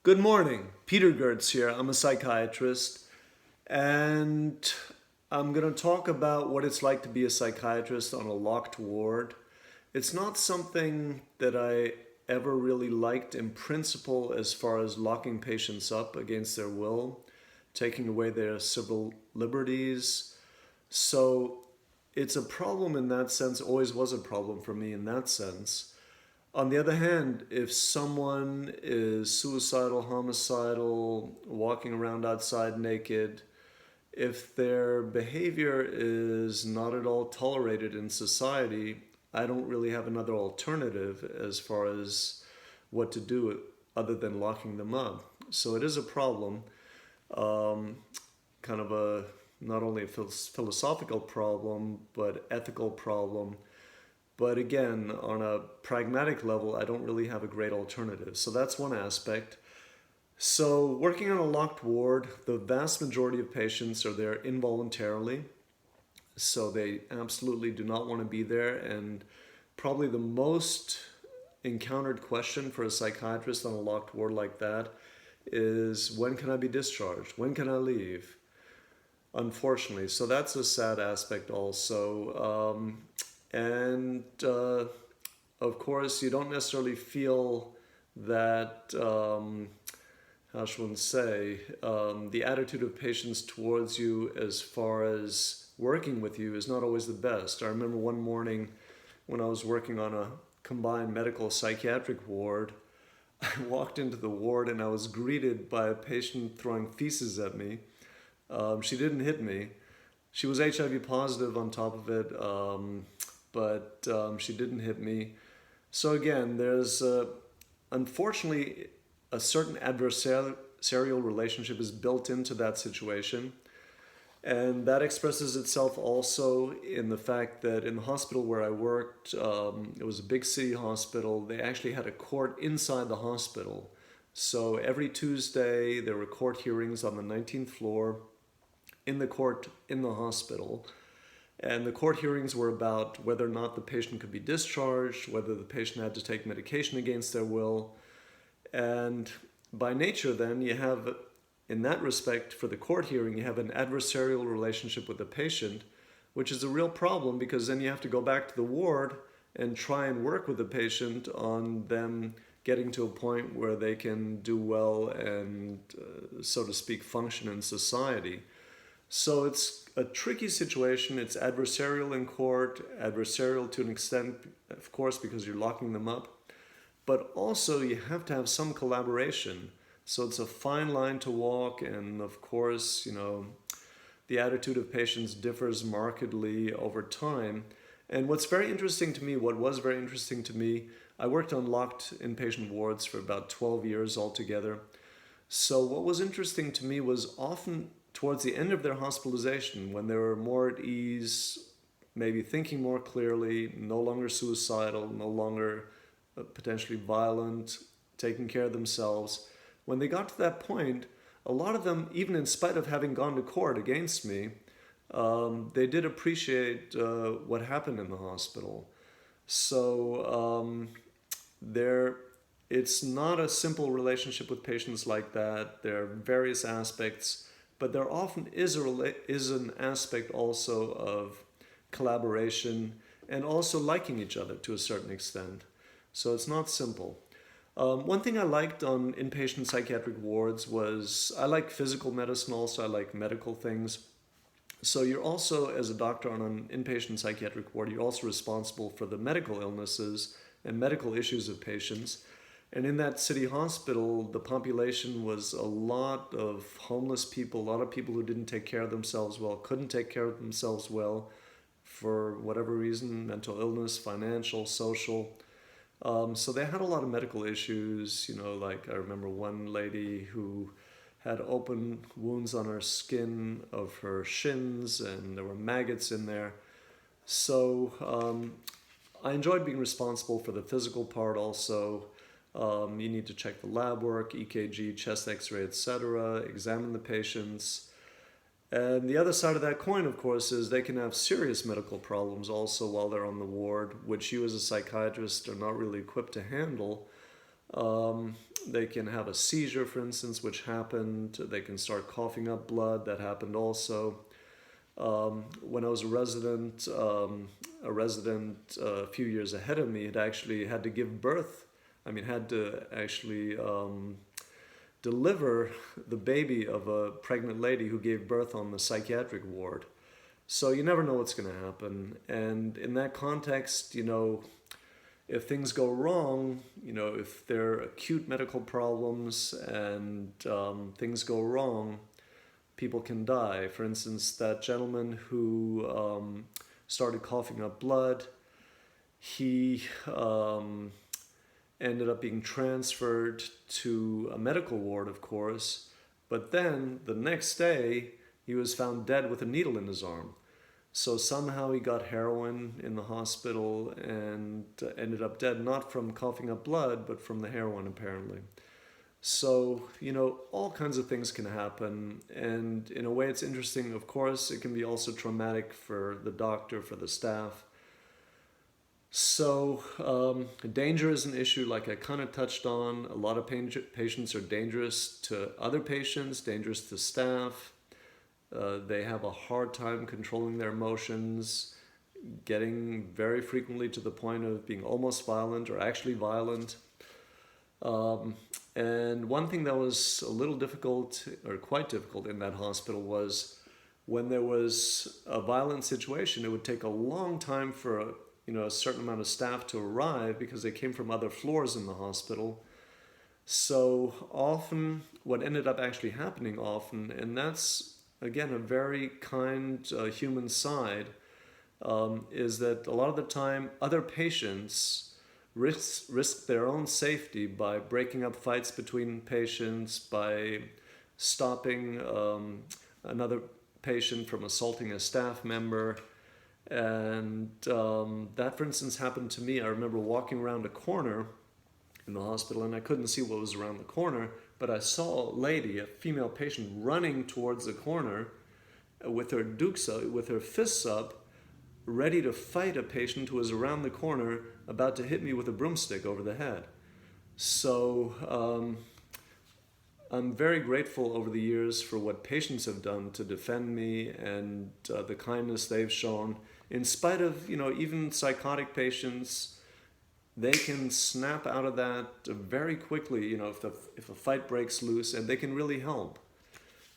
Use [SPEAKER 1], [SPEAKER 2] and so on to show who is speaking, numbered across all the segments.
[SPEAKER 1] Good morning. Peter Gertz here. I'm a psychiatrist, and I'm going to talk about what it's like to be a psychiatrist on a locked ward. It's not something that I ever really liked in principle as far as locking patients up against their will, taking away their civil liberties. So it's a problem in that sense, always was a problem for me in that sense. On the other hand, if someone is suicidal, homicidal, walking around outside naked, if their behavior is not at all tolerated in society, I don't really have another alternative as far as what to do other than locking them up. So it is a problem, kind of a not only a philosophical problem, but ethical problem. But again, on a pragmatic level, I don't really have a great alternative. So that's one aspect. So working on a locked ward, the vast majority of patients are there involuntarily. So they absolutely do not want to be there. And probably the most encountered question for a psychiatrist on a locked ward like that is, when can I be discharged? When can I leave? Unfortunately. So that's a sad aspect also. And of course, you don't necessarily feel that, how should one say, the attitude of patients towards you as far as working with you is not always the best. I remember one morning when I was working on a combined medical psychiatric ward, I walked into the ward and I was greeted by a patient throwing feces at me. She didn't hit me. She was HIV positive on top of it. But she didn't hit me. So again, there's unfortunately a certain adversarial relationship is built into that situation. And that expresses itself also in the fact that in the hospital where I worked, it was a big city hospital, they actually had a court inside the hospital. So every Tuesday there were court hearings on the 19th floor in the court in the hospital. And the court hearings were about whether or not the patient could be discharged, whether the patient had to take medication against their will. And by nature then, you have, in that respect, for the court hearing, you have an adversarial relationship with the patient, which is a real problem because then you have to go back to the ward and try and work with the patient on them getting to a point where they can do well and, so to speak, function in society. So it's a tricky situation. It's adversarial in court, adversarial to an extent, of course, because you're locking them up. But also you have to have some collaboration. So it's a fine line to walk. And of course, the attitude of patients differs markedly over time. And what's very interesting to me, what was very interesting to me, I worked on locked inpatient wards for about 12 years altogether. So what was interesting to me was often towards the end of their hospitalization, when they were more at ease, maybe thinking more clearly, no longer suicidal, no longer potentially violent, taking care of themselves, when they got to that point, a lot of them, even in spite of having gone to court against me, they did appreciate what happened in the hospital. So it's not a simple relationship with patients like that. There are various aspects. But there often is an aspect also of collaboration and also liking each other to a certain extent. So it's not simple. One thing I liked on inpatient psychiatric wards was I like physical medicine also. I like medical things. So you're also, as a doctor on an inpatient psychiatric ward, you're also responsible for the medical illnesses and medical issues of patients. And in that city hospital, the population was a lot of homeless people, a lot of people who didn't take care of themselves well, couldn't take care of themselves well for whatever reason, mental illness, financial, social. So they had a lot of medical issues, like I remember one lady who had open wounds on her skin of her shins and there were maggots in there. So I enjoyed being responsible for the physical part also. You need to check the lab work, EKG, chest x-ray, etc., examine the patients. And the other side of that coin, of course, is they can have serious medical problems also while they're on the ward, which you as a psychiatrist are not really equipped to handle. They can have a seizure, for instance, which happened. They can start coughing up blood. That happened also. When I was a resident a few years ahead of me had actually had to give birth. I mean, had to actually deliver the baby of a pregnant lady who gave birth on the psychiatric ward. So you never know what's going to happen. And in that context, if things go wrong, if there are acute medical problems and things go wrong, people can die. For instance, that gentleman who started coughing up blood, he ended up being transferred to a medical ward, of course, but then the next day he was found dead with a needle in his arm. So somehow he got heroin in the hospital and ended up dead, not from coughing up blood, but from the heroin apparently. So, all kinds of things can happen. And in a way it's interesting, of course, it can be also traumatic for the doctor, for the staff. So danger is an issue like I kind of touched on. A lot of patients are dangerous to other patients, dangerous to staff. They have a hard time controlling their emotions, getting very frequently to the point of being almost violent or actually violent. And one thing that was a little difficult, or quite difficult in that hospital, was when there was a violent situation, it would take a long time for a certain amount of staff to arrive because they came from other floors in the hospital. So often, what ended up actually happening often, and that's again a very kind human side, is that a lot of the time other patients risk their own safety by breaking up fights between patients, by stopping another patient from assaulting a staff member. And that, for instance, happened to me. I remember walking around a corner in the hospital and I couldn't see what was around the corner, but I saw a lady, a female patient, running towards the corner with her dukes up, with her fists up, ready to fight a patient who was around the corner about to hit me with a broomstick over the head. So I'm very grateful over the years for what patients have done to defend me and the kindness they've shown. In spite of, even psychotic patients, they can snap out of that very quickly, if a fight breaks loose, and they can really help.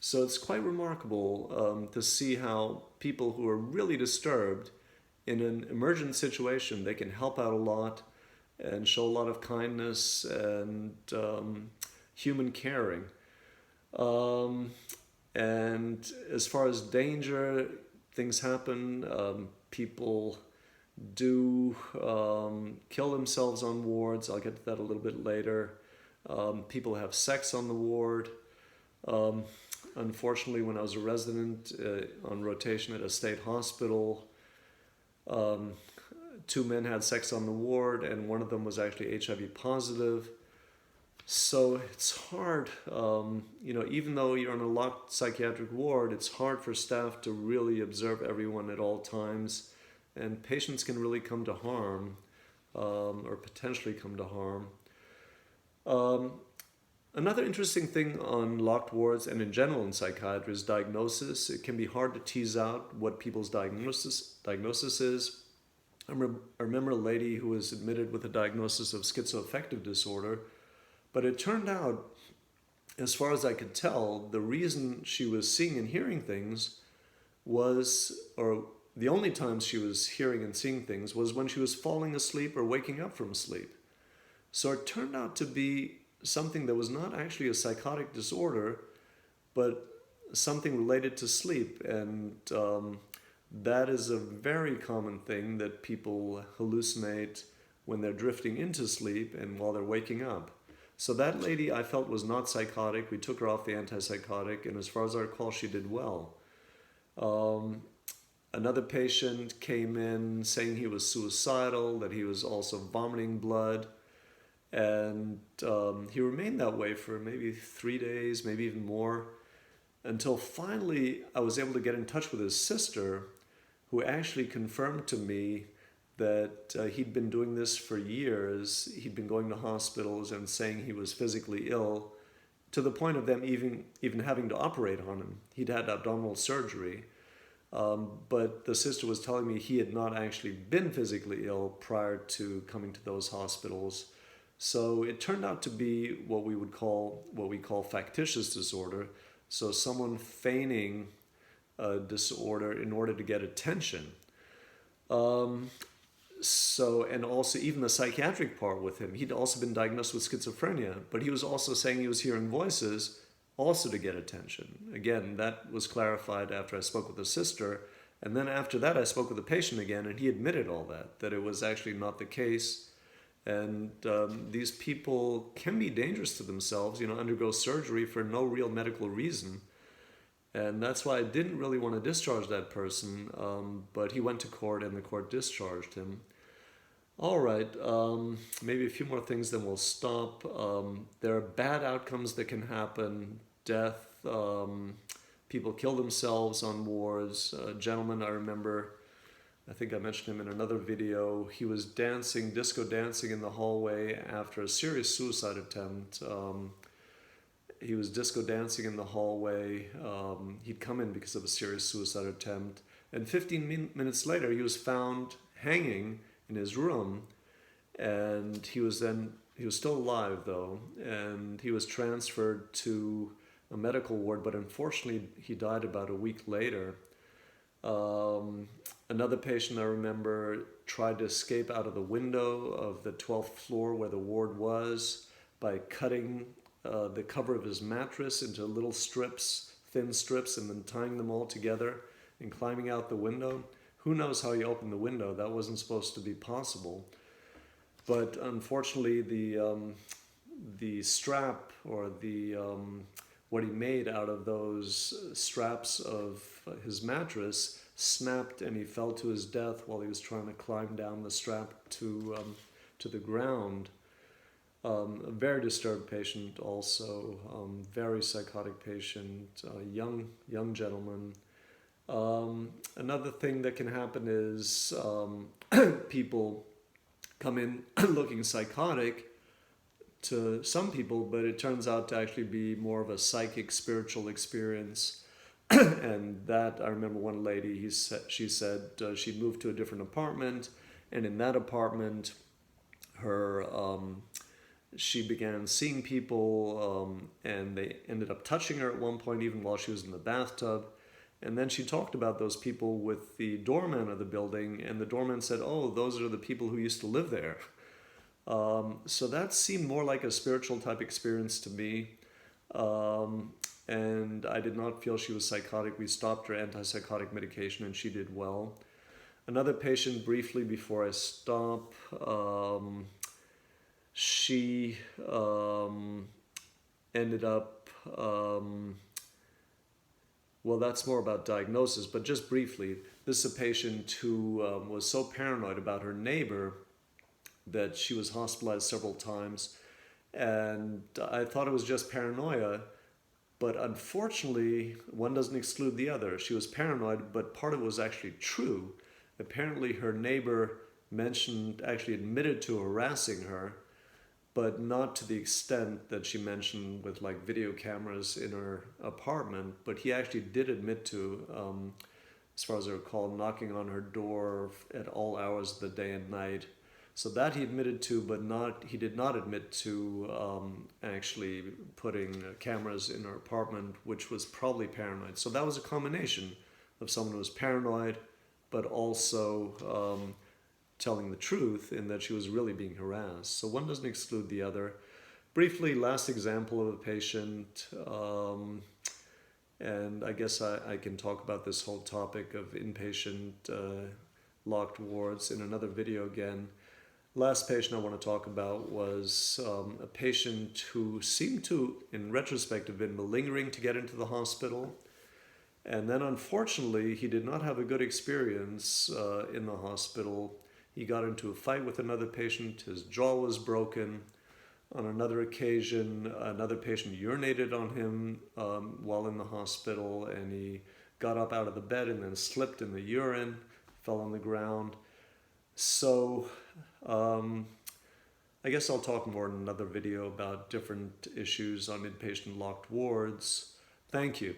[SPEAKER 1] So it's quite remarkable to see how people who are really disturbed in an emergent situation, they can help out a lot and show a lot of kindness and human caring. And as far as danger, things happen. People do kill themselves on wards. I'll get to that a little bit later. People have sex on the ward. Unfortunately, when I was a resident on rotation at a state hospital, two men had sex on the ward, and one of them was actually HIV positive. So it's hard, even though you're on a locked psychiatric ward, it's hard for staff to really observe everyone at all times, and patients can really come to harm, or potentially come to harm. Another interesting thing on locked wards and in general in psychiatry is diagnosis. It can be hard to tease out what people's diagnosis is. I remember a lady who was admitted with a diagnosis of schizoaffective disorder, but it turned out, as far as I could tell, the reason she was seeing and hearing things was, or the only times she was hearing and seeing things was when she was falling asleep or waking up from sleep. So it turned out to be something that was not actually a psychotic disorder, but something related to sleep. And that is a very common thing, that people hallucinate when they're drifting into sleep and while they're waking up. So that lady I felt was not psychotic. We took her off the antipsychotic, and as far as I recall, she did well. Another patient came in saying he was suicidal, that he was also vomiting blood, and he remained that way for maybe 3 days, maybe even more, until finally I was able to get in touch with his sister, who actually confirmed to me that he'd been doing this for years. He'd been going to hospitals and saying he was physically ill, to the point of them even having to operate on him. He'd had abdominal surgery, but the sister was telling me he had not actually been physically ill prior to coming to those hospitals. So it turned out to be what we call factitious disorder. So someone feigning a disorder in order to get attention. And also even the psychiatric part with him, he'd also been diagnosed with schizophrenia, but he was also saying he was hearing voices also to get attention. Again, that was clarified after I spoke with the sister. And then after that, I spoke with the patient again, and he admitted all that it was actually not the case. And these people can be dangerous to themselves, undergo surgery for no real medical reason. And that's why I didn't really want to discharge that person, but he went to court and the court discharged him. All right, maybe a few more things, then we'll stop. There are bad outcomes that can happen, death, people kill themselves on wards. A gentleman I remember, I think I mentioned him in another video, he was disco dancing in the hallway after a serious suicide attempt. He was disco dancing in the hallway. He'd come in because of a serious suicide attempt. And 15 minutes later, he was found hanging in his room. And he was still alive though. And he was transferred to a medical ward, but unfortunately he died about a week later. Another patient I remember tried to escape out of the window of the 12th floor where the ward was by cutting the cover of his mattress into little strips, thin strips, and then tying them all together and climbing out the window. Who knows how he opened the window? That wasn't supposed to be possible. But unfortunately, the strap or what he made out of those straps of his mattress snapped, and he fell to his death while he was trying to climb down the strap to the ground. A very disturbed patient also, very psychotic patient, young gentleman. Another thing that can happen is people come in looking psychotic to some people, but it turns out to actually be more of a psychic, spiritual experience. And that, I remember one lady, she said she'd moved to a different apartment, and in that apartment, she began seeing people, and they ended up touching her at one point, even while she was in the bathtub. And then she talked about those people with the doorman of the building, and the doorman said, "Oh, those are the people who used to live there." So that seemed more like a spiritual type experience to me. And I did not feel she was psychotic. We stopped her antipsychotic medication and she did well. Another patient, briefly before I stop, she ended up, well, that's more about diagnosis, but just briefly, this is a patient who was so paranoid about her neighbor that she was hospitalized several times. And I thought it was just paranoia, but unfortunately, one doesn't exclude the other. She was paranoid, but part of it was actually true. Apparently, her neighbor actually admitted to harassing her, but not to the extent that she mentioned with like video cameras in her apartment. But he actually did admit to, as far as I recall, knocking on her door at all hours of the day and night. So that he admitted to, but he did not admit to actually putting cameras in her apartment, which was probably paranoid. So that was a combination of someone who was paranoid, but also telling the truth in that she was really being harassed. So one doesn't exclude the other. Briefly, last example of a patient, and I guess I can talk about this whole topic of inpatient locked wards in another video again. Last patient I want to talk about was a patient who seemed to, in retrospect, have been malingering to get into the hospital. And then unfortunately, he did not have a good experience in the hospital. He got into a fight with another patient. His jaw was broken. On another occasion, another patient urinated on him while in the hospital, and he got up out of the bed and then slipped in the urine, fell on the ground. So, um, I guess I'll talk more in another video about different issues on inpatient locked wards. Thank you.